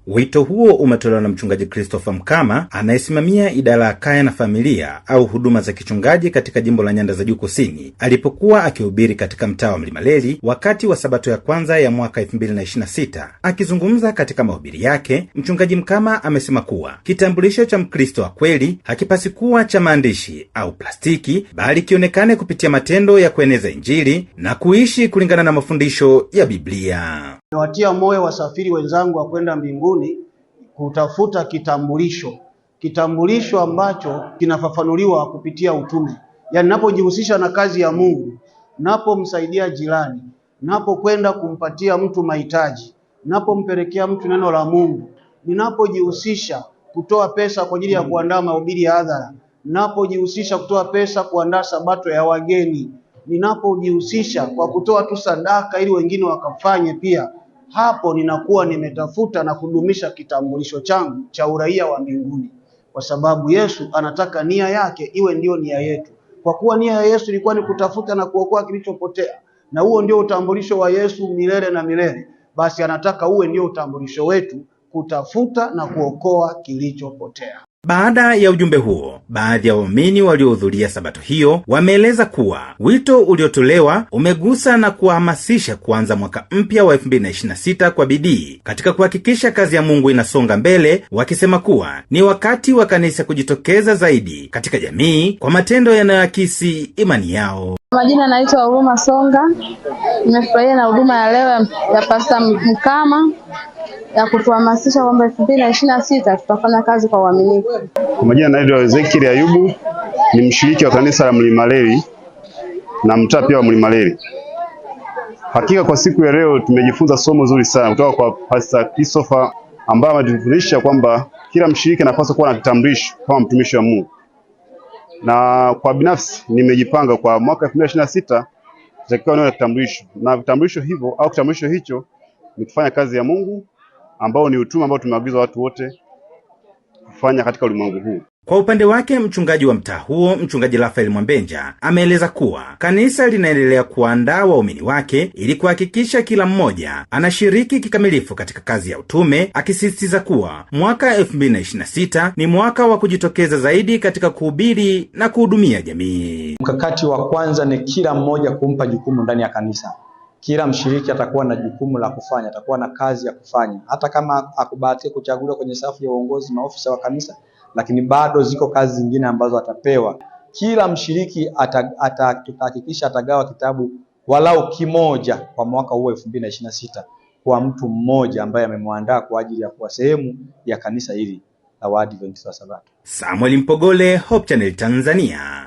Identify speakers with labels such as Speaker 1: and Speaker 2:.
Speaker 1: Wito huo umetolewa na mchungaji Christopher Mkama anayesimamia idara ya kaya na familia au huduma za kichungaji katika jimbo la Nyanda za Juu Kusini, alipokuwa akihubiri katika mtaa wa Mlimaleli wakati wa Sabato ya kwanza ya mwaka 2026. Akizungumza katika mahubiri yake, mchungaji Mkama amesema kuwa kitambulisho cha Mkristo wa kweli hakipasi kuwa cha maandishi au plastiki, bali kionekane kupitia matendo ya kueneza Injili na kuishi kulingana na mafundisho ya Biblia.
Speaker 2: Nawatia moyo wasafiri wenzangu wa kwenda mbinguni kutafuta kitambulisho ambacho kinafafanuliwa kupitia utume. Yaani ninapojihusisha na kazi ya Mungu, ninapomsaidia jirani, ninapokwenda kumpatia mtu mahitaji, ninapompelekea mtu neno la Mungu, ninapojihusisha kutoa pesa kwa ajili ya kuandaa mahubiri ya hadhara, ninapojihusisha kutoa pesa kuandaa sabato ya wageni, ninapojihusisha kwa kutoa tu sadaka ili wengine wakafanye pia, hapo ninakuwa nimetafuta na kudumisha kitambulisho changu cha uraia wa mbinguni, kwa sababu Yesu anataka nia yake iwe ndio nia yetu. Kwa kuwa nia ya Yesu ilikuwa ni kutafuta na kuokoa kilichopotea, na huo ndio utambulisho wa Yesu milele na milele, basi anataka uwe ndio utambulisho wetu, kutafuta na kuokoa kilichopotea.
Speaker 1: Baada ya ujumbe huo, baadhi ya waumini waliohudhuria Sabato hiyo wameeleza kuwa wito uliotolewa umegusa na kuhamasisha kuanza mwaka mpya wa 2026 kwa bidii katika kuhakikisha kazi ya Mungu inasonga mbele, wakisema kuwa ni wakati wa kanisa kujitokeza zaidi katika jamii kwa matendo yanayoakisi imani yao.
Speaker 3: Majina naitwa Huruma Songa. Nimefurahia na huduma ya leo ya Pastor Mkama ya kutuhamasisha kwamba 2026 tutafanya kazi kwa uaminifu.
Speaker 4: Kwa majina naitwa Ezekiel Ayubu, ni mshiriki wa kanisa la Mlimaleli na mtaa pia wa Mlimaleli. Hakika kwa siku ya leo tumejifunza somo zuri sana kutoka kwa Pastor Christopher, ambaye ametufundisha kwamba kila mshiriki anapaswa kuwa na kitambulisho kama mtumishi wa Mungu. Na kwa binafsi nimejipanga kwa mwaka 2026 nitakuwa na kitambulisho, na kitambulisho hivyo au kitambulisho hicho ni kufanya kazi ya Mungu ambao ni utume ambao tumeagizwa watu wote kufanya katika ulimwengu huu.
Speaker 1: Kwa upande wake, mchungaji wa mtaa huo, mchungaji Rafael Mwambenja, ameeleza kuwa kanisa linaendelea kuandaa waumini wake ili kuhakikisha kila mmoja anashiriki kikamilifu katika kazi ya utume, akisisitiza kuwa mwaka 2026 ni mwaka wa kujitokeza zaidi katika kuhubiri na kuhudumia jamii.
Speaker 5: Mkakati wa kwanza ni kila mmoja kumpa jukumu ndani ya kanisa. Kila mshiriki atakuwa na jukumu la kufanya, atakuwa na kazi ya kufanya. Hata kama akubahatika kuchaguliwa kwenye safu ya uongozi na ofisa wa kanisa, lakini bado ziko kazi zingine ambazo atapewa. Kila mshiriki tutahakikisha atagawa kitabu walau kimoja kwa mwaka huu 2026 kwa mtu mmoja ambaye amemwandaa kwa ajili ya kuwa sehemu ya kanisa hili la Waadventista wa Sabato.
Speaker 1: Samuel Mpogole, Hope Channel Tanzania.